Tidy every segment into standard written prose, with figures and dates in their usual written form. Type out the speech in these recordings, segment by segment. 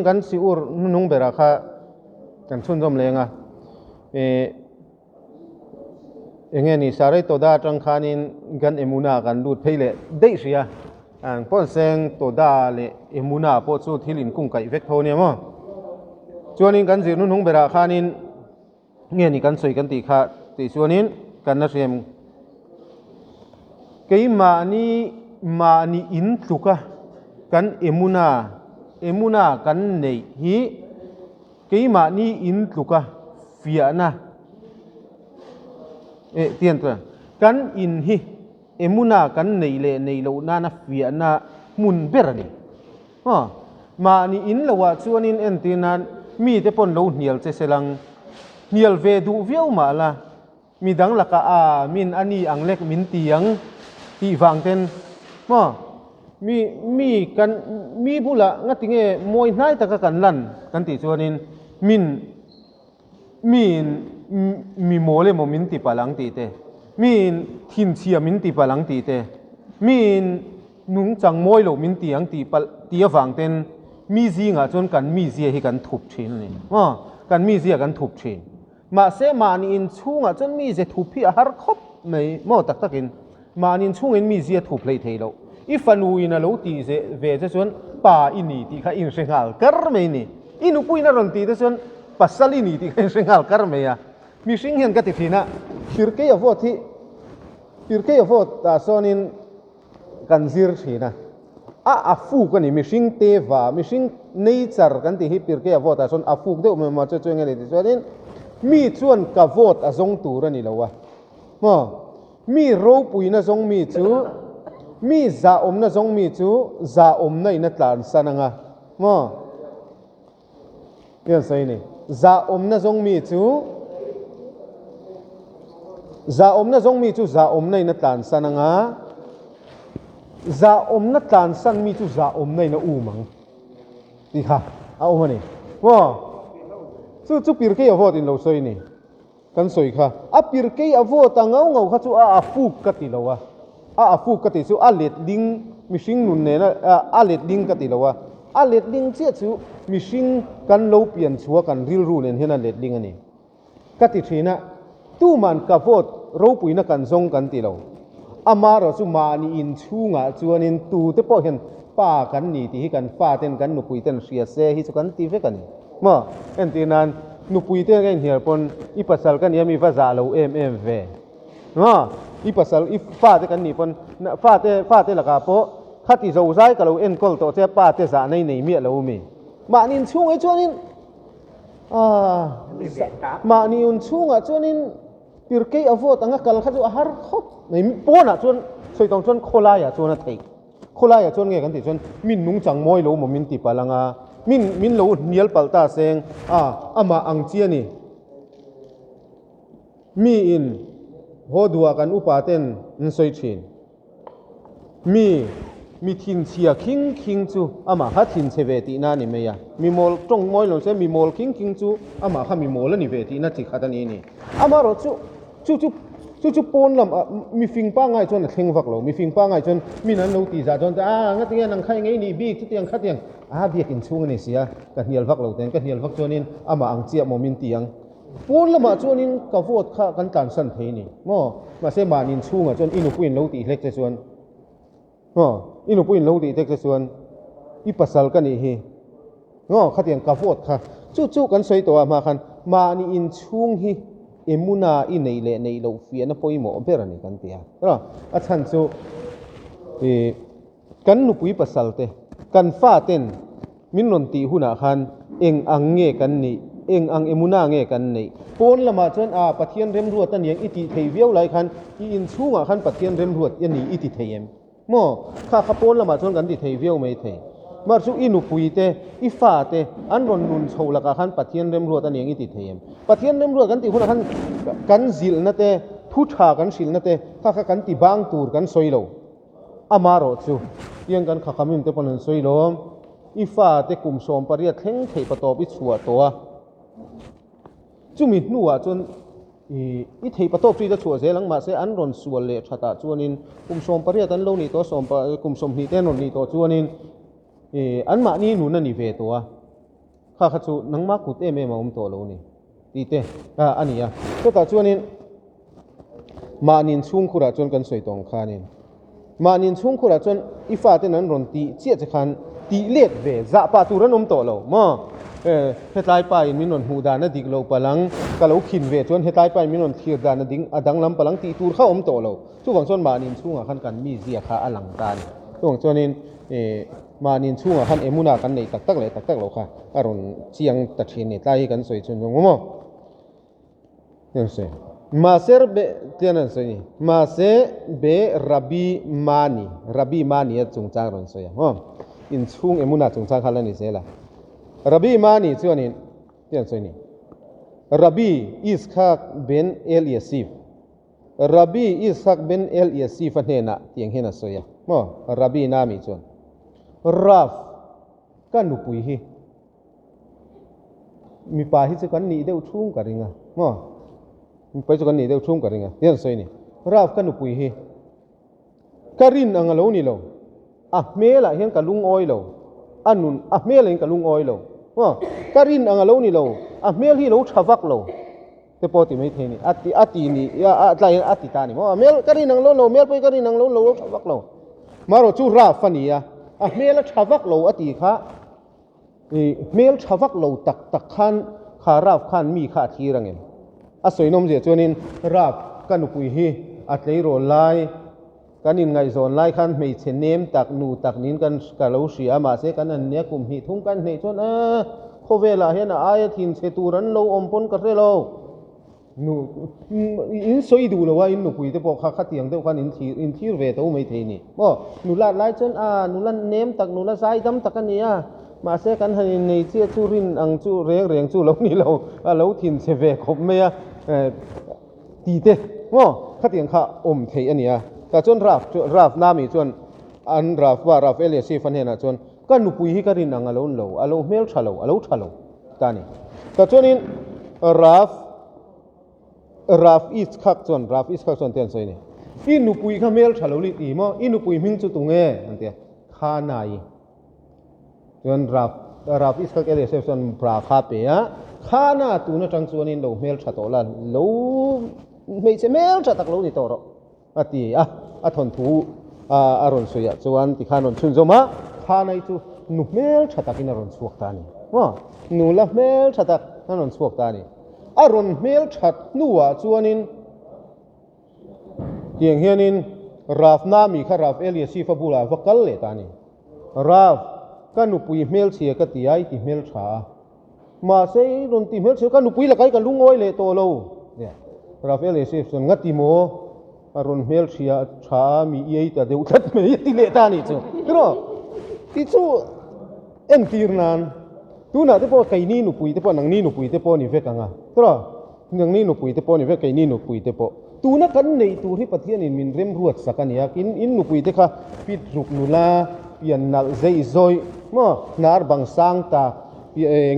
kan siur nung beraka kan chun jom lenga engeni sarai toda tangkhanin gan emuna kan lut pheile dei ria an pon seng toda le emuna po chu thilin kung kai vek thone mo chuanin kan zir nung berakhanin ngeni kan soi kan ti kha ti chuanin kan na rem keima ni in tluka kan emuna kan nei hi keima ni in tluka fiana tientra kan in hi emuna kan nei le nei lo na na fiana mun berani ma ni in lawa chuanin entinan mi te pon lo hnial che selang hnial ve du viau ma la mi dang laka a min ani anglek min tiang ti wangten mi kan mi bula ngatinge moi nai ta kan lan kan ti chuanin mi mole mo min ti palang ti te min thin chia min ti palang ti te min nung chang moi lo min tiang ti pal ti awangten mi zinga chon kan mi zia hi kan thup thin ni kan mi zia kan thup thin ma se ma ni in chunga chon mi je thup hi har khop mai mo tak takin ma nin chungin mi zia thup lei theilo ifanu ina lo ti se ve che chon pa ini ti kha in sengal kar mai ni inu puina ron ti te chon pasali ni ti kha in sengal kar mai ya mi sing hian ka ti thina firke ya vot ta sonin kan zir thina afu kan ni mi sing te wa mi sing nature kan ti hi firke ya vot ta son afu de ma che cheng ni ti sonin mi chuan ka vot a zong tur ani lo wa mi ro puina zong mi chu mi za om na zong mi chu za om na ina tlan sananga yan sai ni za om na zong mi chu za om na ina tlan sananga za om na tlan san mi chu za om na ina umang ti kha a om ni chu pir ke avot in lo soi ni kan soi kha a pir ke avot ta ngau kha chu a fu ka ti lo wa a fu ka ti chu a let ding mishing nun ne na a let ding ka ti lo wa a let ding che chu mishing kan lo pian chua kan ril ru nen hena let ding ani ka ti thina tu man ka vot ro puina kan zong kan ti lo ama ro chu ma ni in chunga chuanin tu te po hen pa kan ni ti hi kan fa ten kan nu pui ten sia se hi chu kan ti ve kan ma entinan nu pui te ngai hiar pon I pasal kan yami va za lo ve I pasal I fa te kan ni pon fa te laka po khati zo zai ka lo en kol to che pa te za nei nei mi lo mi ma nin chung ai chuanin ma ni un chung a chuanin pirke avot anga kal kha chu har khop nei pona chuan soi tong chuan kholaya chuan a thei kholaya chuan nge kan ti chuan min nung chang moi lo mo min ti palanga min lo nial palta seng ama ang chia ni mi in hodua kan upaten nsoi thin mi thin chia king chu ama ha thin cheve ti na ni meya mi mol tong moi lo se mi mol king chu ama kha mi mol ani ve ti na chi khat ani ni ama ro chu pon lam mi fing pa ngai chon thleng vak lo mi fing pa ngai chon mi nan lo ti za chon nga ti nang khai ngai ni bi chu tiang khat tiang biak in chung ni sia ka hnial vak lo ten ka hnial vak chonin ama ang chia mo min tiang pon lama chonin ka vot kha kan tan san thei ni ma se ma nin chunga chon inu puin lo ti hlek che chuan inu puin lo ti tek che chuan I pasal kan ni hi khatiang ka vot kha chu kan soi to ma khan ma ni in chung hi emuna I nei le nei lo fi na poimo berani kan tia a chan chu kan nu pui pasal te kan fa ten min non ti huna khan eng ang nge kan ni eng ang emuna nge kan nei pon lama chon pathian rem ruat tan yang iti thei viau lai khan I in chunga khan pathian rem ruat yani iti theiem kha pon lama chon kan ti thei viau mai thei mar chu inu pui te I fa te an ron nun chho laka khan pathian rem ruat tan yang iti theiem pathian rem ruat kan ti huna khan kan zil na te thu tha kan sil na te kha kan ti bang tur kan soilo amaro chu yang kan kha kamin te pon soilo I fa te kum som paria thleng thei patop I chua to chumi nuwa chon I thei patop chi da chua zelang ma se an ron sual le thata chuanin kum som paria tan lo ni to som pa kum som ni ten ron ni to chuanin an ma ni nu na ni ve to ข้าขจูนังมากุเตเมมาตัวโลนี่ตีเตอันนี้ก็แต่ชวนนี้มานินชุ่งขุระจนกันสวยตรงคานินมานินชุ่งขุระจนอีฟ้าเตนั้นรอนตีเจียจะคันตีเล็ดเวจะปาตูรันตัวโลมาเฮตไลไปมินนหูดานดิกโลปลังกะโลขินเวจนเฮตไลไปมินนทีดานดิงอดังลำปลังตีตูเข้าตัวโลช่วงชวนมานินชุ่งคันกันมีเสียขาอลังการช่วงชวนนี้มานินชุ่งคันเอมุนากันในตักเลยตักโลค่ะอารมณ์เชียงตัดเชนในใต้กันสวยจนงงมั้งยังเสียมาเซร์เบเทียนันสวยมาเซเบรับบีมานีจงจางรอนสวยอินชุ่งเอมุนาจงจางคันละนี่เสียละรับบีมานีชวนนี้เทียนสวยนี่รับบีอิสฮักเบนเอลยาซีฟรับบีอิสฮักเบนเอลยาซีฟเฮน่ะเทียงเฮน่ะสวยรับบีนามีชวนราฟกันนุปุยฮีมีป่าที่จะกันหนีเดียวชุ่มกันยังไงมีไปจะกันหนีเดียวชุ่มกันยังไงเนี่ยสวยนี่ราฟกันนุปุยฮีการินอังโลนี่โลเมล่ะเห็นกับลุงอ้อยโลอันนู้นเมล่ะเห็นกับลุงอ้อยโลการินอังโลนี่โลเมลที่โลชาวักโลแต่พอที่ไม่เท่นี่อัตินี่อะไรอัติตานี่เมลการินอังโลเมลไปการินอังโลชาวักโลมาเราจูราฟันีเมลชาวักโลอติค่ะเมลชาวักโลตักขันขาราฟขันมีขาทีรังเองสวยนมเสียจนินราฟกันอุปุยฮีอัตเลยโรไลกันนินไงโซนไลขันไม่เชนเนมตักนูตักนินกันกะเลาเสียมาเสกันนั่นเนี่ยกลุ่มหิทุ่งกันในจนโคเวลาเห็นอายทินเสตูรันโลอมพนกันเรโลนูอินสวยดูเลยว่าอินนุปุยแต่พอข้าเตียงแต่กันอินที่เวทเอาไม่เทนี่นูลาไลจนนูลันเนมตักนูลาไซดำตักกันเนี่ยมาเสกันให้ในเจ้าจูรินอังจูเรียงจูเหล่านี้เราทินเสเวคบเมียตีเตข้าเตียงข้าอมเทอันนี้แต่จนราฟน้ามีจนอันราฟเอเลียซีฟันเห็นจนก็นุปุยฮิการินอังเราเมลชาโลตานี่แต่จนนี้ราฟอิสคักจนเตียนสวยนี่อินุปุยข้าเมลชาโลลิตีมั้งอินุปุยมิงจุตุงอันเตียข้านายจนราฟอิสคักเอเลเซฟจนปราคาเปียข้าหน้าตูนจังส่วนนี้เราเมลชาโตลันเราไม่ใช่เมลชาตักเรานี่ตัวเราตีทนทูอารมณ์สวยส่วนที่ข้านนชุนจมาข้าในจูนุเมลชาตักินอารมณ์สวกตานี่นูละเมลชาตักอารมณ์สวกตานี่อารมณ์เมลชัดนัวจวนนินเฮียนินราฟนามีข้าราฟเอลียซีฟบูลาฟักเลตานี่ราฟกันนุปุยเมลเชียกติไอติเมลชามาเซรนติเมลเชียกันนุปุยละไกกันลุงอ้อยเลโตโลเนี่ยราฟเอลียซีฟงัดติโมอารมณ์เมลเชียชามีเอตาเดวทัดเมยติเลตานี่จูที่จูเอ็นทีร์นันตูน่ะเตปอไก่นี่นุปุยเตปอนังนี่นุปุยเตปอนี่เวกังตัวนังนี่นุปุยเตปอนี่เวไก่นี่นุปุยเตปอตูน่ะกันในตูที่ประเทศนี้มินเริ่มรวดสักกันยากินอินนุปุยเตค่ะปิดรุกนุลาเปลี่ยนนักใจซอยนาร์บังสังตา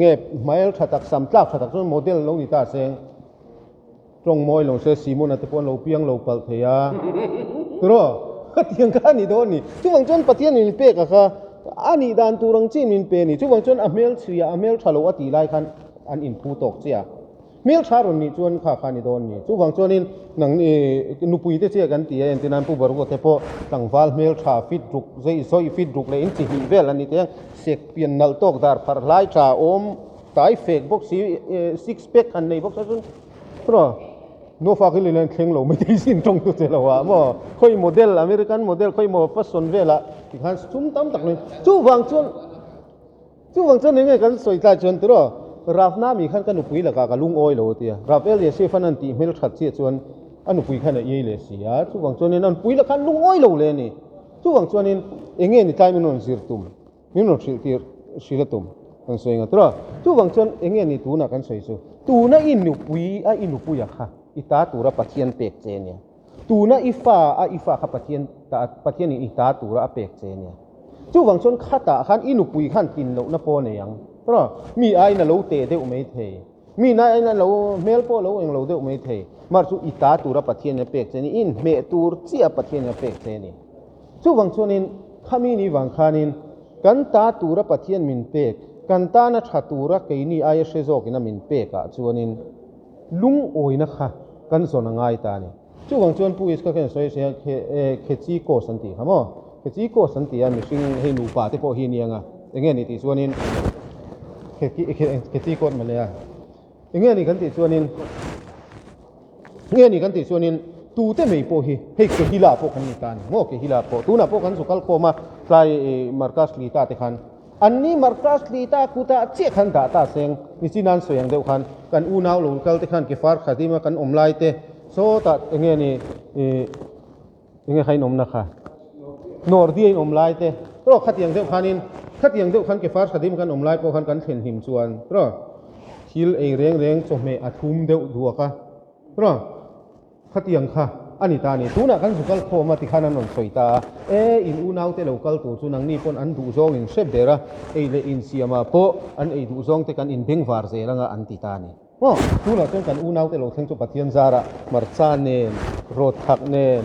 เงี้ยไม่เอาชัดตักสัมทับชัดตักจนโมเดลลงนี่ตาเซงตรงมอยลงเสซีมุนเตปอนเราเพียงเราเปิดเทียตัวก็เทียงกันนี่โดนนี่ช่วงจนประเทศนี้เป๊กอะค่ะอันนี้ด้านตัวรังจีนมินเป็นนี่ช่วงจนเมลเชียเมลชาโลอติไลคันอันอินพูตกเสียเมลชารุนนี่จวนข้านี่โดนนี่ช่วงจนนี่หนังนุปุยเตเสียกันตีเอ็นตินันผู้บริโภคเทปตั้งฟัลเมลชาฟิดรุกใจซอยฟิดรุกเลยอินจิฮิเวลอันนี้เตียงเสกเปลี่ยนนัลตกดาร์พาร์ไลชาอมตายเฟกบ็อกซี่ซิกสเปกอันในบ็อกซ์จนเพราะโนฟาคิลิเลนเข่งเราไม่ได้สินตรงตัวเจ้าว่าค่อยโมเดลอเมริกันโมเดลค่อยโมฟัสซอนเวล่ะที่ฮันซุ่มตั้มตักเลยจู่วังจนยังไงกันสวยตาจนตัวราฟน้ามีขั้นกันอุปุยละกะลุงอ้อยโลเตียราฟเอลเยซีฟันนันตีเมลชัดเสียจวนอันอุปุยขั้นเยเลเสียจู่วังจนนั่นปุยละขั้นลุงอ้อยโลเลยนี่จู่วังจนเองนี่ใจมันนนสิรตุมมินนสิรตุมกันสวยงามตัวจู่วังจนเองนี่ตูน่ะกันสวยสุตูน่ะอินุปุยอะค่ะอิตาตูระปะเทียนเปกเจเนี่ยตูน่ะอีฟ้าขับปะเทียนนี่อิตาตูระเปกเจเนี่ยจู่วังชนข้าตาขันอินุปุยขันกินโลนะโปเนี่ยยังเพราะมีไอ้น่ะโลเตเดอุไม่เทมีนายไอ้น่ะโลเมลโปโลเองโลเดอุไม่เทมาจู่อิตาตูระปะเทียนเนี่ยเปกเจนี่อินเมตูเจียปะเทียนเนี่ยเปกเจนี่จู่วังชนินขามีนี่วังขานินกันตาตูระปะเทียนมินเปก กันตานะชาตูระเกนี่อายเชโซกินะมินเปกะจวนินลุงโอยนะคะกันสนง่ายตานี่จู่วังจวนผู้อิสก็แค่สวยเสียเคจีโกสันติครับมั้งเคจีโกสันติอันมิชิงให้หนูป่าที่พอฮีเนียงอ่ะอย่างเงี้ยนี่ติจวนินเคจีโกมาเลยอ่ะอย่างเงี้ยนี่กันติจวนินเงี้ยนี่กันติจวนินตูเตไม่พอฮีให้เคฮิลาพวกกันนี่กันโง่เคฮิลาพอตูน่ะพวกกันสุกัลโคมาใครมาร์คัสลีตาเตคันอันนี้มาร์คัสลีตากูตาเจี๊ยขันตาตาเซงนี่สินันสวยอย่างเดียวกันกันอูนาวลูกกัลเตคันเกฟาร์ขัดที่มากันอมไลเตโซตัดอย่างเงี้ยนี่อย่างเงี้ยใครนมนะคะนอร์ดีนอมไลเตรอขัดอย่างเดียวคันนินขัดอย่างเดียวคันเกฟาร์ขัดที่มากันอมไลพอคันกันเห็นหิมส่วนรอฮิลเองเร่งจมเมอทุ่มเดียวดัวค่ะรอขัดอย่างค่ะอันนี้ตานี่ตูน่ะกันสุกัลโคมาติขานันนสวยตาอินอูนาวเตโลกัลตูจุนังนี่ปนอันดูซองอินเชฟเดระเลอินเซียมาโปอันดูซองเตกันอินเบงฟาร์เซรังอันติตานี่ตูน่ะจนกันอูนาวเตโลเซงจุปะเทียนซาระมาร์ซาเนนโรทักเนน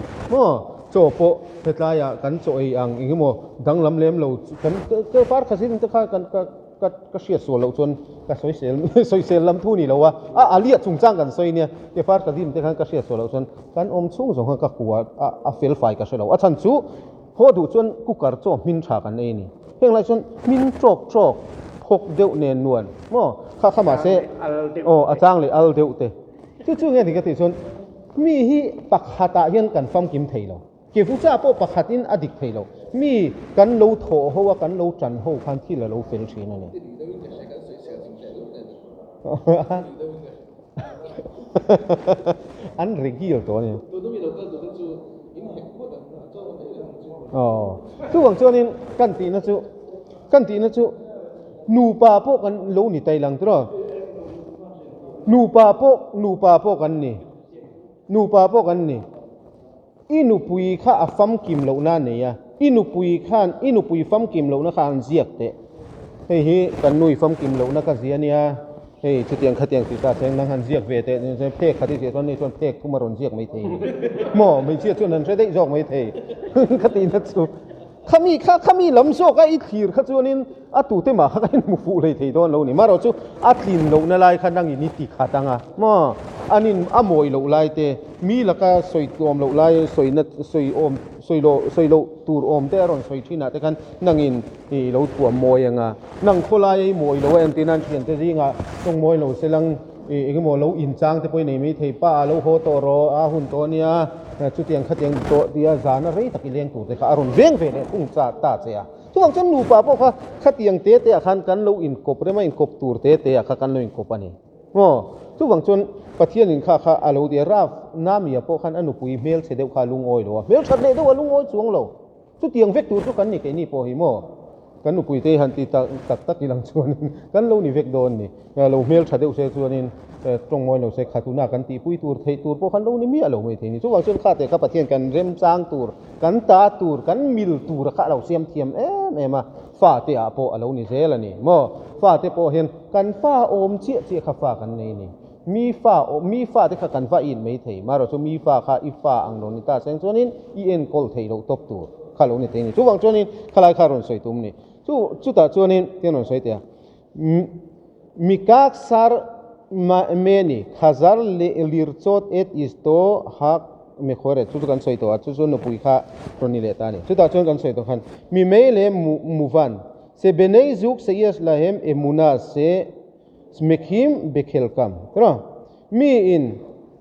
โจโปเฮตลายะกันโจอังอิงโมดังลำเล็มโลกันเกฟาร์คสินตะค่ากันก็เชียร์ส่วนเราจนก็สวยเซลลำทูนี่แล้วว่าอาเลียจุงจ้างกันสวยเนี่ยเกฟาร์คดิมแต่กันก็เชียร์ส่วนเราจนกันอมชุ่งสงก็กลัวเฟลไฟก็ใช่แล้วฉันชูพอดูจนกุกการโจมินชากันเองนี่เพียงไรจนมินโจกพกเดียวเนนนวลข้ามาเซอาจารย์เลยอัลเดียวเตจู่ๆเนี่ยที่กติจนมีฮีปักหัตายันกันฟังกิมเทยเราเกี่ยวกับพวกปักหัดินอดิกเทยเรามีกันโลโถหัวกันโลจันหัวคันที่เราเฟลชีนั่นเองอันเรื่องกี่ตัวเนี่ยคือหวังตัวนี้กันตีนะจูนูปาพวกกันโลนี่ไตลังตัวนูปาพวกกันนี่อินุปุยข้าฟัมกิมเหล่านั้นเนี่ยอินุปุยฟัมกิมเหล่านั้นข้าอันเสียกเตะเฮ้ยกันนุยฟัมกิมเหล่านั้นก็เสียเนี่ยเฮ้ยชุดยังขัดยังติดตาเส้นนั่งหันเสียกเวเตะเนี่ยเพกขัดที่เสียตอนนี้ชวนเพกทุ่มารอนเสียกไม่เทไม่เสียชวนนั้นใช้ได้จอกไม่เทขัดตีนัดสูข้ามีลำโซ่ก็อีขีร์ข้าชวนนี้ตูเตมาข้าก็มุฟูเลยเทตอนเรานี่มาเราจูลินเราเนี่ยไล่ขันดังอินิติขัดดังอันนี้มวยเราไล่เตมีแล้วก็สวยตัวเราไล่สวยอมสวยโลตูอมแต่รอนสวยที่น่ะแต่กันนั่งอินเราตัวมวยยังนั่งโคลายมวยเราเอ็นตีนันเขียนแต่จริงตรงมวยเราเสลังมวยเราอินจังแต่ไปไหนไม่เทป้าเราโหตรอหุ่นตัวเนี้ยชุดยังขัดยังตัวเดียจานอะไรตะกี้เลี้ยงตัวแต่ข้าอารมณ์เร่งเร่พุ่งจ่าตาเสียทุกคนจนหนูป่าพวกเขาขัดยังเตะขันกันเราอินกบได้ไหมอินกบตูเตะขัดกันเราอินกบอันนี้ทุกคนจนประเทศนี้ข้าอาลูเดียราฟน้ำมีพวกขันอนุปุยเมลเสด็จข้าลุงอ้อยหรอเมลชัดเลยด้วยลุงอ้อยสวงเราชุดยังเวกตูทุกกันนี่แค่นี้พอหิมกันอุปุยเตหันตีตักกิลังชวนกันเรานี่เวกโดนนี่เราเมลชัดเดียวเสียชวนนี่ตรงมวยเราเสกขาตุนากันตีปุยตูร์เทตูร์พวกขันเรานี่มีอะไรไม่ทีนี่ทุกวันจนข้าแต่ข้าประเทศกันเริ่มสร้างตูร์กันตาตูร์กันมิลตูร์ข้าเราเสียมเทียมมาฟ้าเตะโปเรานี่เสียละนี่ฟ้าเตะโปเห็นกันฟ้าโอมเชี่ยข้าฟ้ากันนี่มีฟ้าที่ข้ากันฟ้าอินไม่ทีมาเราจะมีฟ้าข้าอีฟ้าอังโดนิตาเซนชวนนี่อีกอลเทเราตบตูร์ข้าเรานี่ทีนี่ทุกวันจนนี่ข้าไล่ข้ารอนสวยตุ้มนี่จุดจวนนี้ที่นนสวยเตียมีกักสารเมนี่ข้าซาร์ลิร์ชดอิสโตฮักไม่ขอเรจุดกันสวยตัวจุดจวนนุปุยข้าตรงนี้เลตานี่จุดจวนกันสวยตัวขันมีเมย์เลมูฟันเซเบเนย์ซุกเซียสลาเฮมเอมูนาเซสเมคิมเบเคลกัมครับมีอิน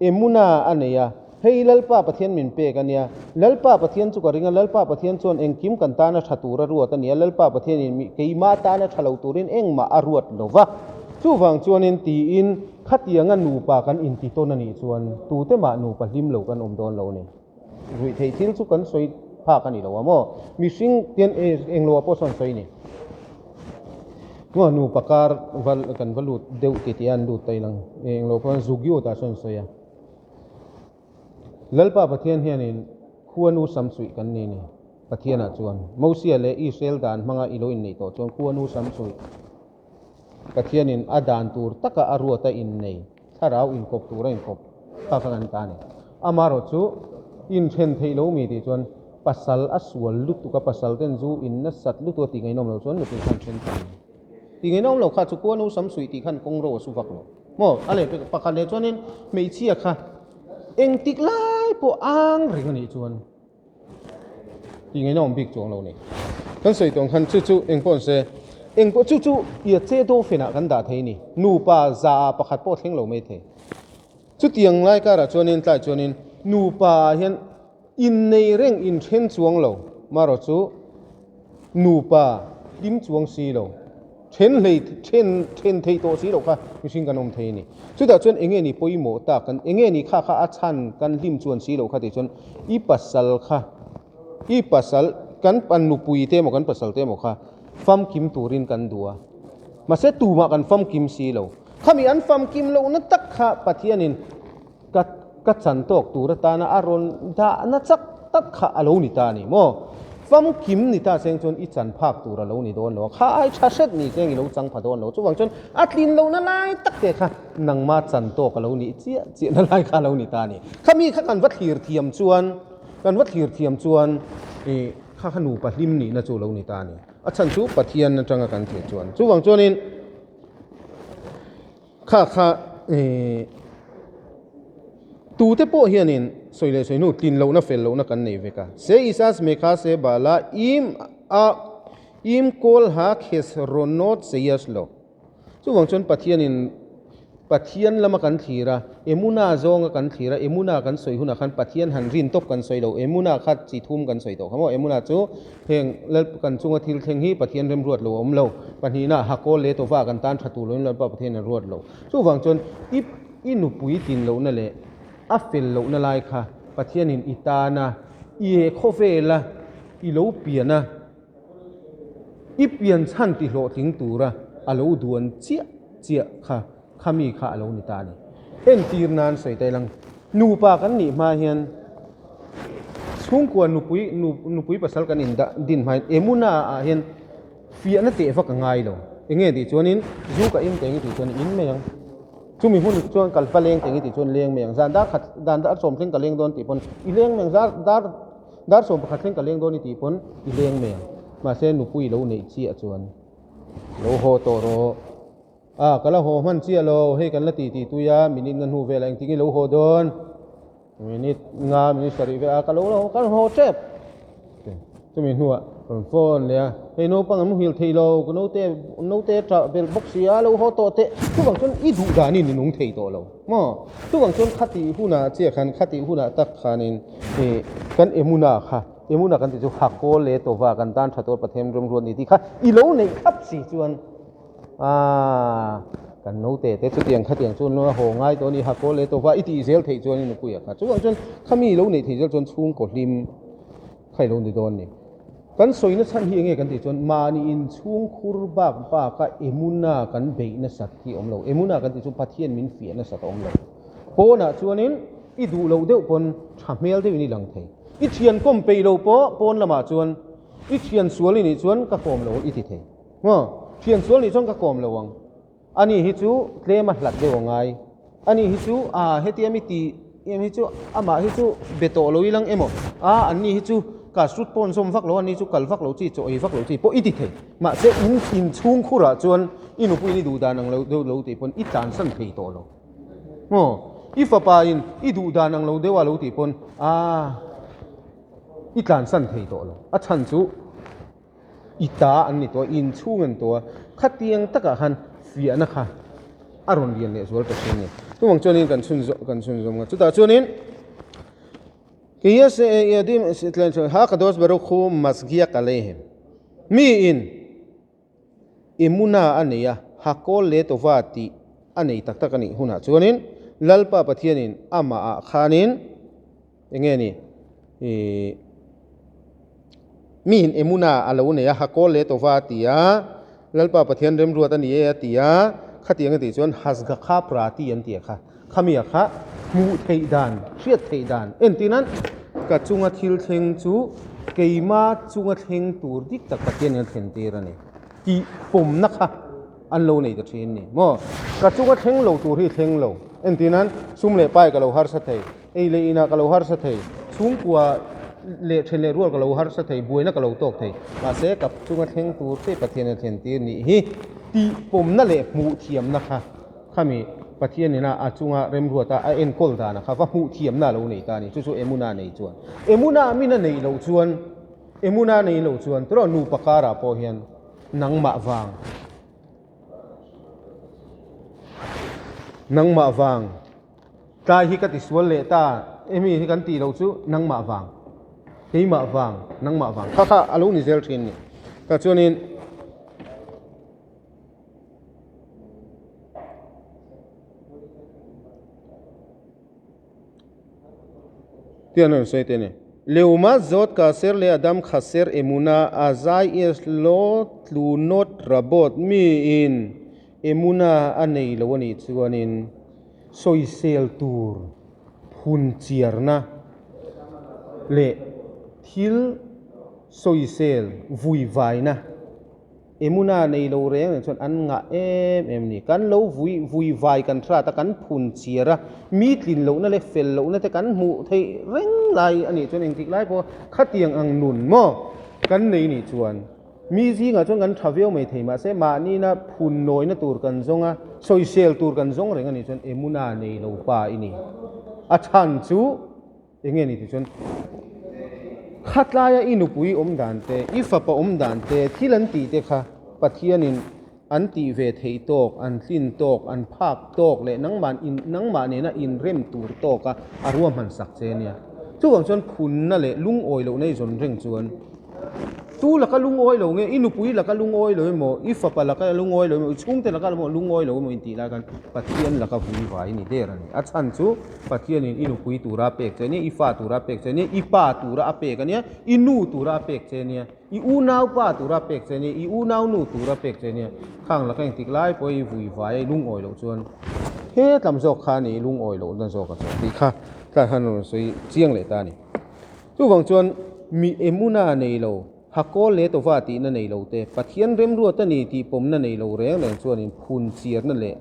เอมูนาอันนี้ให้ลัลป้าประเทศมินเปกันเนี่ยลัลป้าประเทศสุกริงลัลป้าประเทศส่วนเองคิมกันตานะชัตูระรัวตันเนี่ยลัลป้าประเทศนี้มีกี่มาตานะชัลาวตูรินเองมาอรวดโนวะจู่ฟังชวนอินตีอินขัดยังกันหนูปากันอินตีโตนันนี่ชวนตูเตมาหนูปะลิมเหลากันอมโดนเหลาเนี่ยรุ่ยเททิลสุกันสวยพากันนี่เหลาวะมั้งมีสิ่งเตียนเองเหลวะพอสอนสวยนี่ว่าหนูปากการวัลกันวัลุเดวติเตียนดูไตลังเองเหลวพอซุกิโอตาสอนสวยลัลป้าประเทศเฮียนี่ควรอุสัมสุยกันนี่ประเทศน่ะจวนมูเซียเลอิสราเอลดานมังอิโลอินนี่ตัวจวนควรอุสัมสุยประเทศนี้อดานตูร์ตักอารัวตะอินนี่ถ้าเราอินกบตูร์อินกบข้าฟังกันตานี่อามารถจูอินเชนเทโลมีที่จวนปัสสัลอัสวลลุตุกับปัสสัลเตนจูอินนัสสัตลุตัวติงไงน้องเราจวนลุตุคันเชนตี ติงน้องเราค่ะจุกวนอุสัมสุยติขันกงโรสุฟักโลโมอะไรเป็นปากกันเลยจวนนี้ไม่เชี่ยค่ะเองติกไล่ปวอ้างเรื่องนี้จวนติงน้องบิ๊กจวงเราเนี่ยกันสุยตรงขันจู่ๆเองปนเสเองปจู่ๆเอียเจโดฟินะกันด่าเทนี่นูปาซาปะขัดปอดเทงเราไม่เทจุดเตียงไล่ก็ระจวนนี้ใต้จวนนี้นูปาเห็นอินในเร่งอินเทนจวงเรามารจู่นูปาดิมจวงสีเราเทนเลยเทนเทโตสีเราค่ะมิชิงกันอมเทนี่จุดแต่จวนเองนี่ป่วยหมดตากันเองนี่ข้าอาชันกันดิมจวนสีเราค่ะที่จวนอีปัสสัลค่ะอีปัสสัลกันปันนุปุยเตมกันปัสสัลเตมค่ะฟัมกิมตูรินกันดัวมาเสตูมากันฟัมกิมสีเราข้ามีอันฟัมกิมเรานัตักค่ะปะเทียนินกัดสันตกตูระตานะอารอนดานัจักตักค่ะอโลนิตานี่โมฟัมกิมนิตาเซงจนอิจันภาคตูระโลนิโดนโลข้าไอชาเซตนี่เซงอิโลจังพะโดนโลจุวังจนอัตลินโลนั่นไล่ตักเตะค่ะนังมาจันโตกะโลนิเจียนั่นไล่ค่ะโลนิตานี่ข้ามีข้ากันวัดเทียร์เทียมจวนกันวัดเทียร์เทียมจวนข้าขนูปะลิมนี่นะจูโลนิตานี่อาชันจูปะเทียนนะจังกันเทียจวนจุวังจวนนี่ข้าตูเตโปเฮียนินสวยเลยสวยนู่ตินโลนะเฟลโลนะกันเนวิกาเซอิซัสเมคาเซบาลาอิมโกลฮาเคสโรนอตเซียสโลจู่วังชนปะเทียนินปะเทียนละมากันทีระเอมุนาโซงกันทีระเอมุนากันสวยหุ่นกันปะเทียนหันรินตบกันสวยโลเอมุนาคัดจีทุ่มกันสวยโตเขาบอกเอมุนาจูเพลงแล้วกันจุงทิลเทงฮีปะเทียนเริ่มรวดโลอมโลปะนีน่าฮักโกเลโตฟ้ากันต้านศัตรูล้นล้นปะเทียนรวดโลจู่วังชนอินุปุยตินโลนั่นแหละอัฟเฟลโลนั่นไลค่ะปะเทียนินอิตานะอีโคเฟละอีโลเปียนะอีเปียนชันติโลถิงตูระอโลดวนเจียค่ะขามีค่ะอโลนิตานี่เอ็นตีรนานใส่ใจลังนูปากันนี่มาเฮียนช่วงกว่านูปุยปัสสาวะกันอินดินหายเอมุนาเฮียนฟียนเตะฟักง่ายโลเองติจวนนี้จูกับอินเตงติจวนอินไม่ยังจุมีหุ่นจวนกัลปะเลงเตงติจวนเลี้ยงไม่ยังจานดาสมเพ่งกัลเลี้ยงโดนติปนอีเลี้ยงไม่ยังดาสมขัดเพ่งกัลเลี้ยงโดนติปนอีเลี้ยงไม่ยังมาเส้นนูปุยโลนี่เจียจวนโลโฮโตโรก็ละโหมันเจียโลให้กันละตีตุยามินินันหูเวลาจริงๆโลโหโดนมินิงามินิสรีเวก็โลก็โหเจ็บจะมีหัวคนฟ้อนเลยให้โนปังมันหิลทีโลก็โนเตจะเป็นบ็อกซี่โลโหโตเตทุกบางคนอีดูดานี่นุ่งทีโตโลมั้งทุกบางคนขัดตีหูน่ะเจียขันขัดตีหูน่ะตักขันินกันเอมุนาค่ะเอมุนากันติดจุหักโกเลโตว่ากันด้านชัดตัวประเทศรวมๆนี่ที่ค่ะอีโลในขับสี่จวนกันโนเตสุดเตียงขัดเตียงจนว่าโหง่ายตัวนี้ฮักโกเลยตัวว่าอิติเซลเทจวนนี่นุกุยค่ะจนข้ามีโลนี่ที่จนชุ่งกดลิมใครโลนี่โดนนี่กันสวยนะฉันเฮียงกันที่จนมานี่อินชุ่งคุรบากปากกับเอมุนากันเบยนะสัตที่อมโลเอมุนากันที่จนพัทเทียนมินเฟียนะสัตอมโลโปนะจวนนี้อีดูโลเดียวปนชาเมลเดียวนี่หลังเทอีเทียนก้มไปโลปนละมาจวนอีเทียนสวยนี่จวนกะกอมโลอีติเทเทียนสวนนี่จนกะกอมระวังอันนี้ฮิจูเลมาหลักเดียวง่ายอันนี้ฮิจูเฮติยามิตีฮิจูมาฮิจูเบโตโลวิลังเอโมอันนี้ฮิจูกาสุดปนสมฟักโลอันนี้จูกัลฟักโลจีโจอีฟักโลจีพออีติเทมาเซอินชุ่งคุระจวนอินุปุยนี่ดูดานังโลตีปนอีจานสันเทโตโลอีฟ้าปาอินอีดูดานังโลเดวาโลตีปนอีจานสันเทโตโลฉันจูอีตาอันนี้ตัวอินชูเงินตัวขัดเตียงตะกะหันเฟียนะคะอารมณ์เรียนเนี่ยส่วนตัวนี้ตัวของจวนนี้กันชุนกันจุดตาจวนนี้กิยาเสียดีมสิทธิ์เลนชฮักดอสบรุคุมัสกิยะกัลเลห์มีอิมุนาอันนี้ฮักโกเลตวาติอันนี้ตักกันนี่หุ่นจวนนี้ลัลปะปะเทียนินอามาขานินยังไงนี่มีเอมุนาอาลูเนี่ยฮักโกเลตวาติยาลัลปะปะเทียนเริ่มรัวตันนี้ติยาขัดยังกันติจวนฮัสกะข้าปราตียันติยาค่ะขมียค่ะมูเทดานเชียดเทดานเอ็นตีนั้นกัจุงะทิลเทงจูเกยมาจุงะเทงตูร์ดิกตักปะเทียนยันเทนตีระนี่กีปุ่มนะคะอันโลนี่จะเทนนี่มั้งกัจุงะเทงโลตูร์ที่เทงโลเอ็นตีนั้นซุ่มเล่ไปกับเราฮาร์สเทย์เอเลอินากับเราฮาร์สเทย์ซุ่มกว่าเลเทเลรัวกับเราฮาร์สเทย์บุยนักกับเราโตกเทย์มาเสกับจุงะเทงตูร์ที่ปะเทียนยันเทนตีนี่ฮิ ตีปมนั่นแหละหมู่เทียมนะคะข้ามีประเทศนี่นะอาจุงะเรมรัวตาเอ็นโกลตานะครับว่าหมู่เทียมน่ะเราในตานี่จู่ๆเอมุนาในจวนเอมุนามีนั่นในเราจวนเอมุนาในเราจวนตรอนูปการาพอเฮียนนังมะวางนังมะวางตาฮิกติสวลเลตาเอมีฮิกันตีเราจู่นังมะวางเฮมะวางนังมะวางข้าอาลูนิเซลทินนี่ก็จวนนี้เตียนใส่เตียนเลวมาจดกาเซร์เลอดัมขัสเซร์เอมุนาอาซายเอสโลตลูนอตระบดมีอินเอมุนาอันนี้ละวันนี้ชวนินซอยเซลตูร์พุนเจียร์นะเลทิลซอยเซลวุยไวนะเอมุนาในโลเรงส่วนอันงะเอ็มนี่กันโลวุยไวกันทราตะกันพุนเชียระมีดลินโลนั่นเลยเฟลโลนั่นแต่กันหมู่ไทยเร่งไลอันนี้จนเองติกไลพอขัดเตียงอังนุนหม้อกันในนี่ชวนมีสิ่งอ่ะจนกันทราเวลไม่ไทยมาเสมานี่นะพุนน้อยนะตูร์กันจงอ่ะโซเชียลตูร์กันจงเรื่องอันนี้จนเอมุนาในโลป่าอินี่อาชันจูอย่างเงี้ยนี่จนขัดลายอินุปุยอมดันเตอีฟ้าปอมดันเตที่ลันตีเตค่ะปัทยานินอันตีเวทโตกอันสิ้นโตกอันภาคโตกและนังมันเนี่ยนะอินเร่มตูร์โตกะอารวมมันสักเจเนี่ยทุกคนชนพุนนั่นแหละลุงโอยเหล่าในชนเร่งชวนตู้ละก็ลุงโอยเหล่าเงี้ยอินุปุยละก็ลุงโอยเหล่าโมอีฟ้าละก็ลุงโอยเหล่าชุ่งแต่ละก็ลุงโอยเหล่าโมอินตีละกันปัทยานละก็หุ่นไหวนี่เด้อนี่อัชันจูปัทยานินอินุปุยตูราเปกเจเนี่ยอีฟ้าตูราเปกเจเนี่ยอีป้าตูราเปกกันเนี่ยอินูตูราเปกเจเนี่ยอีอูนาวป้าตูราเปกเจเนี่ยอีอูนาวนูตูราเปกเจเนี่ยข้างละก็ยังติกไล่ไปวุ่นวายลุงโอยเหล่าชวนเฮ้ลำโซกขานี่ลุงโอยเหล่านั่นโซกกันติค่ะถ้าท่านรู้สึกเจียงเลยตานี่ทุกฝั่งชวนมีเอมุนาในเหล่าฮักโกเลตัวฟ้าตีนั่นในเหล่าเตปัทยันเริ่มรัวตันนี่ที่ผมนั่นในเหล่าเรื่องนั่นชวนนี่พุนเสียนั่นแหละ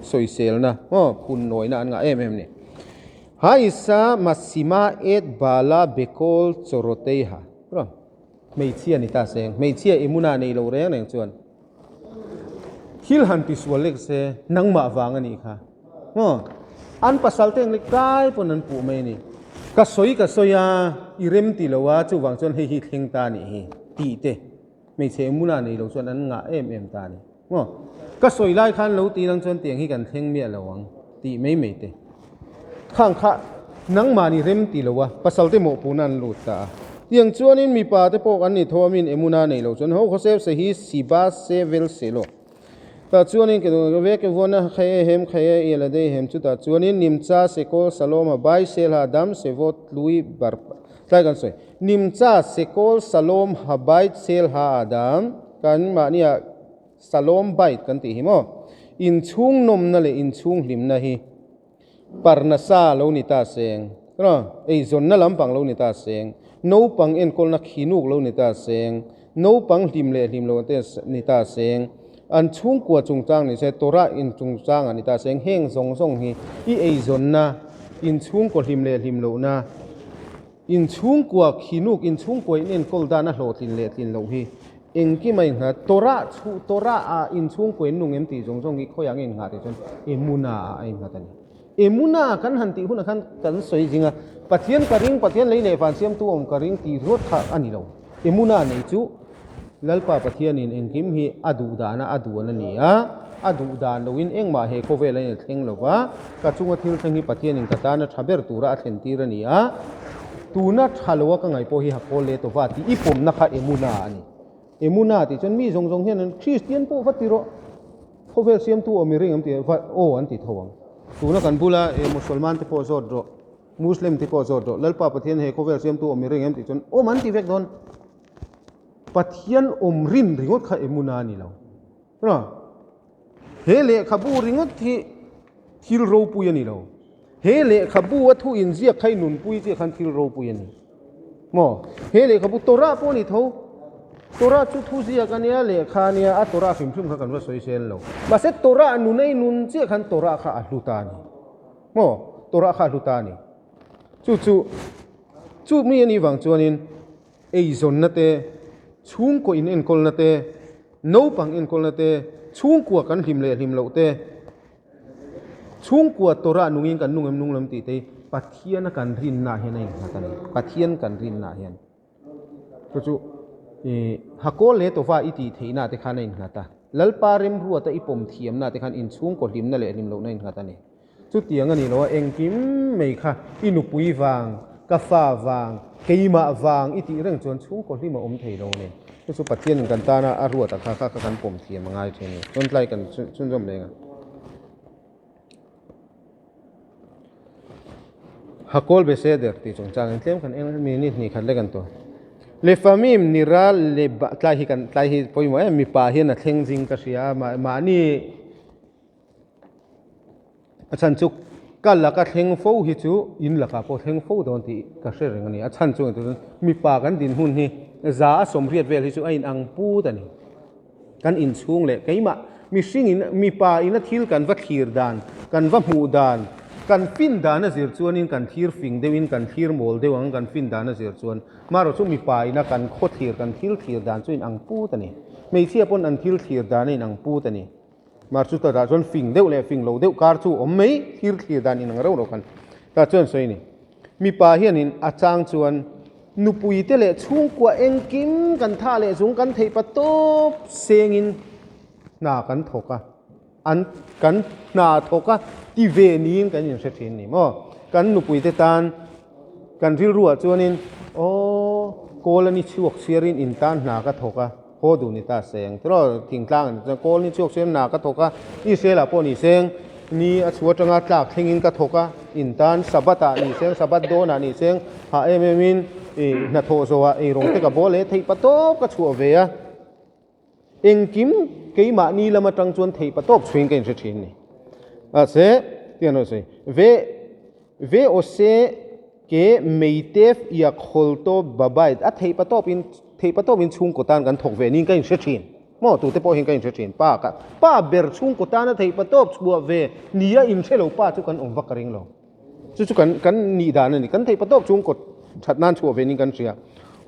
สวยเซลนะพุนน้อยนะอันงะนี่ฮาอิซามัสซิมาเอ็ดบาลาเบโคลโซโรเตฮะไม่เชื่อนี่ตาเสงไม่เชื่อเอมุนาในโลเรงนั่นชวนฮิลฮันติสวเล็กเซนังมาวังอันนี้ค่ะอันภาษาเต็งเล็กใกล้ปนนั้นปูไม่นี่ก็สวยอีเรมติลว่าจู่วังชวนให้ฮิตเฮงตานี่ตีเตไม่เชื่อเอมุนาในโลชวนอันงะตานี่ก็สวยไล่ขันเราตีนังชวนเตียงให้กันเฮงเมียระวังตีไม่เตข้างข้านังมานี่เรมติลว่าภาษาเต็งโมปูนันลูตายังชวนนี้มีป่าที่พวกอันนี้ทว่ามินเอมุนาในโลกชวนเขาเซฟเสียสิบาเซเวลเซโลแต่ชวนนี้ก็ดูเวกวันนั้นใครเห็นใครเอลเดย์เห็นจุดแต่ชวนนี้นิมจ้าเซโกสโลมาใบเซลฮาดัมเซวอตลุยบาร์ใช่กันสินิมจ้าเซโกสโลมฮาใบเซลฮาดัมกันมาเนี่ยสโลมใบกันตีหิมอินชุ่งนมนั่นเลยอินชุ่งลิมนะฮีปาร์นัสซาโลนิตาเซงก็ไอซอนนั่นลำปังโลนิตาเซงโนปังเอ็นคนนักขีนุกเรานิตาเสงโนปังหิมเล่หิมเราเตนิตาเสงอันชุ่งกัวจงจางนี่ใช่ตัวระอินจงจางอันนิตาเสงเฮงทรงฮีอีไอซอนนะอินชุ่งกัวหิมเล่หิมเรานะอินชุ่งกัวขีนุกอินชุ่งกัวอินกอลดานะโหลทินเล่ทินเราฮีเองกี่ไม่นะตัวระอินชุ่งกัวนุ่งเอ็มตีทรงฮีเขาอย่างเองหาที่จนเอมุนาไอ้มาตันเอมุนากันหันตีหุ่นกันสวยจริงอ่ะปัทยันกริงปัทยันเลยเนี่ยฟันเสียมตัวกริงตีรถข้าอันนี้เราเอมุนาในจูแล้วป่าปัทยันนี่เองกิมฮีอดูดานะอดูนั่นนี่อดูดานเราวินเองมาเฮโคเวลเนี่ยเท่งเราว่ากัจจุบันที่เราเท่งฮีปัทยันนี่กัตานะทับเบอร์ตัวระเทนตีระนี่ตัวนัดฮัลโหลก็ไงพอฮีฮักโคเลตัวว่าที่อีผมนักเอมุนานี่เอมุนาที่จนมีทรงเห็นนั้นคริสเตียนพวกฟัดติโรโคเวลเสียมตัวมีเรื่องอันที่โอ้อันที่ทวงตัวนักกันบุลามุสลิมที่พอจอดรมุสลิมที่พอจอดรแล้วป่าประเทศเฮโคเวลเสียมตัวมีเรื่องที่จนโอ้มันที่เวกโดนประเทศรินริงดข้าเอมุนานี่เราเฮเลขบูริงดที่เราปุยนี่เราเฮเลขบูวัตถุอินเสียใครหนุนปุยเสียขันที่เราปุยนี่เฮเลขบูตัวระพวกนี้เท่าตัวระชุดทุเสียกันเนี่ยเลขาเนี่ยตัวระฟิมๆกันว่าสวยเซนเรามาเสร็จตัวระนุนไอ้นุนเสียขันตัวระข้าอัลลุตานี่ตัวระข้าอัลลุตานี่จู่มีอันนี้วังจวนินไอ้ซอนนั่นเตชุ่งก็อินเอ็นคนนั่นเต no pang in kol na te chung kwa kan him le him lo te chung kwa tora nungin kan nungam nunglam ti te pathian kan rin na hian ai ha kan pathian kan rin na hian to chu hakol le to fa iti theina te khan ai na ta lalpa rem ruwa ta ipom thiam na te khan in chung ko lim na le lim lo na in ha ta ni chu tiang ani lo engkim mei kha inupui wang ka fa wang keima wang iti reng chuan chung ko hlima om thei lo ne chu pathian kan ta na a ruwa ta kha kha kan pom thiam ngai theni chon tlai kan chun jom lenga hakol be se der ti chung chang tlem kan eng minute ni khan le kan to le famim niral le tlai hi poimo mi pa hian a thleng jing ka sia ma ni achan chu kal la ka thleng fo hi chu in la ka po thleng fo don ti ka se reng ani achan chu mi pa kan din hun hi za som riat vel hi chu ain ang pu ta ni kan in chung le keima mi sing in mi pa in a thil kan va thir dan kan va mu dan kan fin dana zir chuan in kan thir fing deuin kan thir mol deuang kan fin dana zir chuan maro chu mi pa ina kan kho thir kan thir dan chu in ang pu ta ni mei chia pon an thir dan in ang pu ta ni mar chu ta da chuan fing deuh le fing lo deuh kar chu om mei thir dan in ang ro ro kan ta chuan soi ni mi pa hian in achang chuan nupui te le chung kwa engkim kan tha le chung kan thei patop sengin na kan thoka an kan na thoka ti ve nin kan in se thin ni mo kan nupui te tan kan ril ruwa chuanin o kolani chuak siarin in tan na ka thoka ho du ni ta seng tro thing tlang kol ni chuak siam na ka thoka ni se la po ni seng ni a chuwa tanga tlak thlengin ka thoka in tan sabata ni seng sabat do na ni seng ha ememin na tho zowa e rong te ka bole thei patop ka chu ve a engkim keima ni lama tang chuan thei patop chhuing ka in se thin ni se tiano se ve o se ke meitef ya kholto babait a thei patop in chung ko tan kan thok ve nin ka in se thin mo tu te po hin ka in se thin pa ber chung ko tan a thei patop chua ve nia in chelo pa chu kan om vakaring lo chu kan ni dan ni kan thei patop chung ko that nan chua ve nin kan sia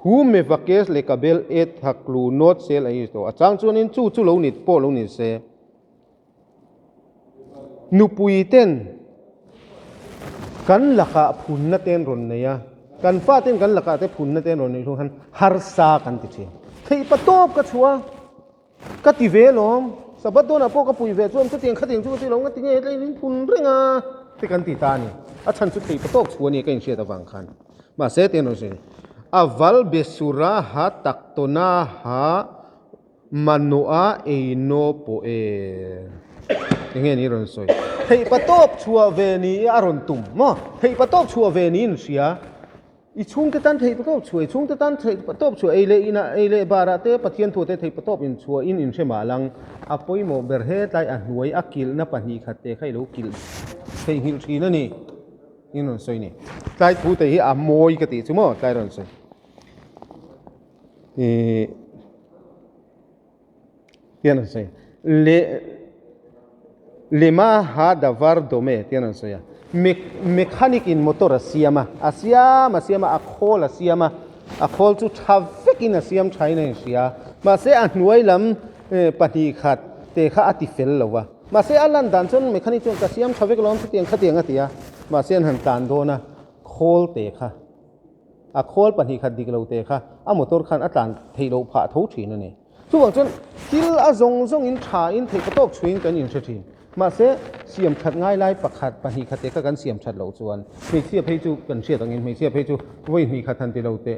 hu me vakes le kabel et haklu not sel ai to achang chuan in chu lo ni po lo ni se nupui ten kan laka phun na ten ron neya kan fa ten kan laka te phun na ten ron ni han har sa kan ti thi thei patop ka chua ka ti ve lom sabat do na po ka pui ve chuan chu tiang kha tiang chu ti lo nga ti nge le nin phun renga te kan ti ta ni a chan chu thei patop chua ni ka in sia ta wang khan ma se ten no se aval besura ha taktona ha manua eino poe nghe ni ron soi thei patop chua ve ni aron tum mo thei patop chua ve ni in sia i chung te tan thei patop chua i chung te tan thei patop chua ei le bara te pathian thu te thei patop in chua in se ma lang apoi mo ber he tai a hnuai akil na pani khat te khai lo kil thei hil thi na ni in ron soi ni tai thu te hi a moi ka ti chu mo tai ron soi tian soi lema ha davar dome tian soya mechanic in motor asiama akhol chu traffic in asiam china sia ma se anuai lam pani khat te kha ati fel lowa ma se alan dan chon mechanic chon asiam traffic lom tiang kha tia ma se han tan do na khol te kha a khol pani khat dik lo te kha a motor khan atlan theilo pha tho thin ani chu wang chon til a zong in tha in thei patok chhuing kan in se thin ma se siam that ngai lai pakhat pani khate ka kan siam that lo chuan me sia phei chu kan sia tangin me sia phei chu voi ni khathan ti lo te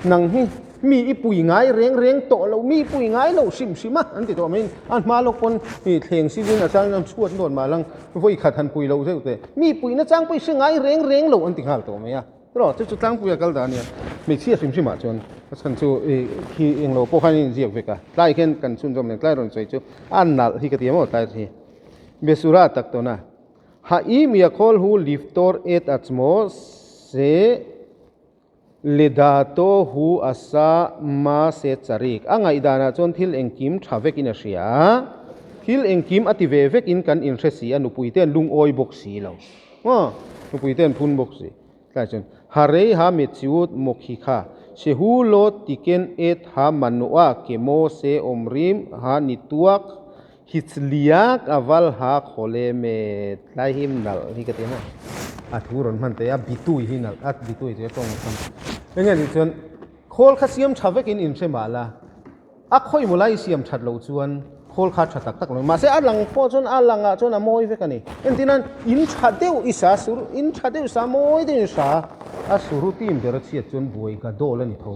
nang hi mi ipui ngai reng to lo mi pui ngai lo sim an ti to min an ma lok pon hi thleng siwin a chang nam chuat don ma lang voi khathan pui lo ze te mi pui na chang pui se ngai reng lo an ti hal to me ya ro chu tlang pui kal da ni me sia sim ma chuan san chu hi eng lo po khan in ziak veka lai khen kan chun jom le klai ron choi chu an nal hi ka ti mo tai thi besura tak to na ha I mi khol hu liftor et atmo se ledato hu asa ma se charik angai dana chon thil engkim thavek in a ria thil engkim ati ve vek in kan in resi anu puiten lung oi bok si lo nu puiten phun bok si klai chon hare ha me chiut mokhi kha shehulo tiken et ha manua kemo se omrim ha nituak hitzliak aval ha kholeme tlahim nal hi ka te mo athuron man te a bitui hinal at bitui te tong sam engen ni chon khol kha siam thavekin in semala a khoi mulai siam that lo chuan khol kha thatak tak lo ma se alang po chon alanga chon a moi ve kani entinan in thadeu isa sur in thadeu sa moi de sa a suru tim der chiat chon buai ka dol ani tho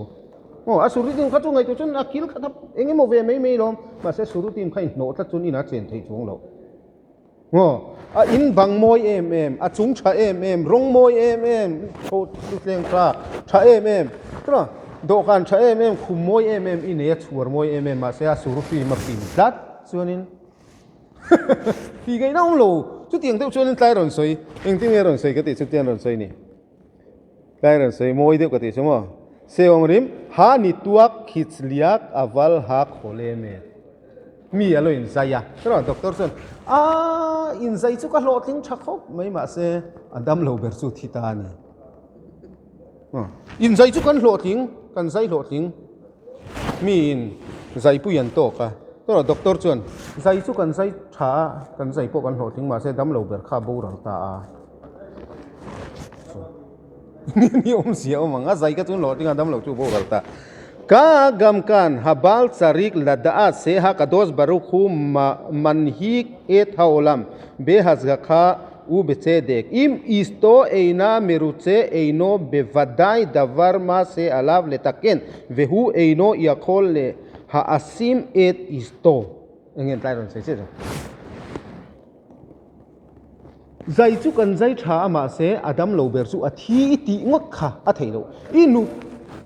a suru tim kha chu ngai to chon a kil kha thap enge mo ve mei lom ma se suru tim khai no ta chun ina chen thei chung lo a in bang moi em a chung tha em rong moi em tho tu tleng kha tha em tra do kan tha em khum moi em in e chur moi em ma se a suru tim ma pin tat chuanin hi gai nong lo chu tiang teu chuanin tlai ron soi eng ting e ron soi ka ti chu tiang ron soi ni tlai ron soi moi deu ka ti chuma se omrim ha ni tuak khitzliak aval ha kholeme mi alo in zaya tro doctor son in zai chu ka lo ting thakho mai ma se adam lo ber chu thita ni in zai chu kan lo ting kan zai lo ting mi in zai pu yan to ka tro doctor chon zai chu kan zai tha kan zai po kan lo ting ma se dam lo ber kha bo rang ta a ni sia manga zai ka chun lo ting adam lo chu bo rang ta ka gam kan habal sarik lada se ha kados barukhu manhik et haulam behaz kha u becedek im isto eina meruce eino bevadai davar ma se alav letaken vehu eino yakol le ha asim et isto engen tai ron se se zai chu kan zai tha ma se adam lo ber chu a thi ti ngok kha a theilo inu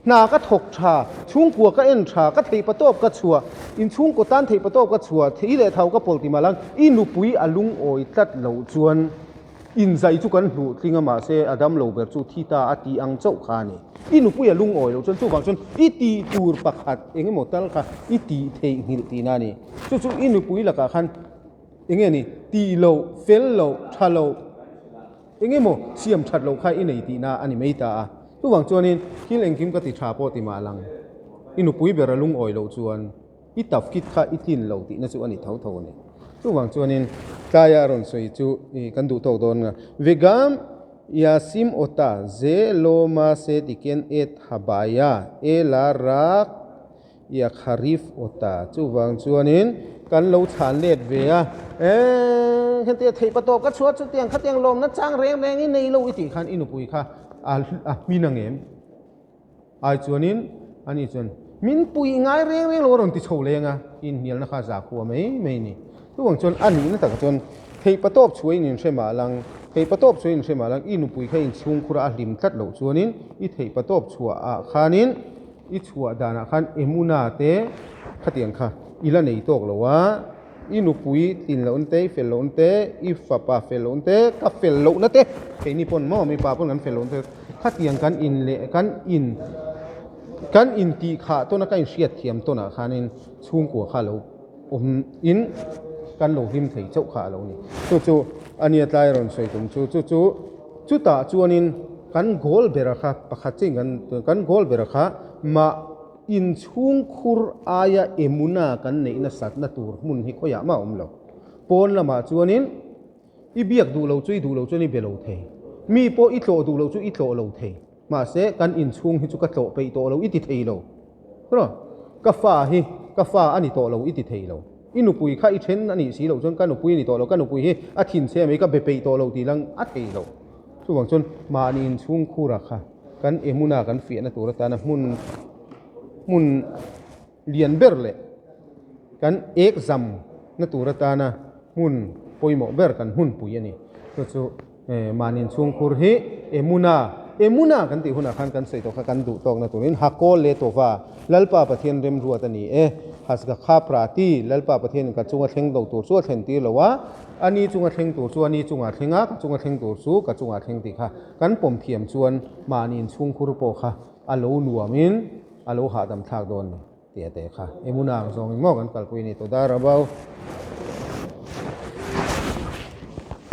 na ka thok tha chung kwa ka en tha ka thei patop ka chua in chung ko tan thei patop ka chua thei le thau ka polti malang inu pui alung oi tat lo chuan in zai chu kan hnu tlinga ma se adam lo ber chu thita ati ang chau kha ni inu pui alung oi lo chuan chu bang chuan iti tur pakhat enge motal kha iti thei hil ti na ni chu inu pui la ka khan enge ni ti lo fel lo tha lo enge mo siam that lo kha inei ti na ani mei ta tu wang chuanin hil engkim ka ti tha po ti ma lang inu pui bera lung oi lo chuan I taf kit kha itin lo ti na chu ani thau thau ni tu wang chuanin kaya ron soi chu kan du tok don nga vegam yasim ota ze loma se tiken et habaya ela rak ya kharif ota chu wang chuanin kan lo chan let ve a hen te thei patop ka chuat chu tiang kha tiang lom na chang reng ni nei lo iti khan inu pui kha minangem ai chuanin ani chun min pui ngai reng lo ron ti chho lenga in nial na kha za khuwa mai ni tu wang chon ani na tak chon thei patop chuai nin sema lang thei patop chuai nin sema lang inu pui kha in chung khura lim tlat lo chuanin I thei patop chua a khanin I chua dana khan emuna te khatiang kha ila nei tok lo wa inu pui tin lo unte fel lo unte I fa pa fel lo unte ka fel lo na te ke ni pon mo mi pa pon kan fel lo unte khatiang kan in le kan in ti kha to na kan siat thiam to na khanin chung ko kha lo in kan lo him thei chau kha lo ni chu ania tlai ron soi tum chu ta chuanin kan gol bera kha pakhat ching kan gol bera kha ma in chung khur aya emuna kan nei na sat na tur mun hi khoya ma lo pon lama chuanin I biak du lo chuani belo thei mi po I tlo du lo chu I tlo lo thei ma se kan in chung hi chu ka tlo pe to lo I ti thei lo ro ka fa ani to lo I ti thei lo inu pui kha I then ani si lo chon kan pui ni to lo kan pui hi a thin se mai ka be pe to lo ti lang a thei lo chu wang chon ma ni in chung khura kha kan emuna kan fi na tur ta na mun lian berle kan exam na tur ta na mun poimo ber kan hun pui ani chu manin chung khur hi emuna kan ti huna khan kan sei to kha kan du tok na turin hakol le to wa lalpa pathian rem ruat ani has ga kha prati lalpa pathian ka chunga thleng do tur chu thlen ti lowa ani chunga thleng tur chu ani chunga thlenga ka chunga thleng tur chu ka chunga thleng ti kha kan pom thiam chuan manin chung khur po kha alo nuamin alo ha dam thak don te kha emuna zong mo kan kalpui ni to darabau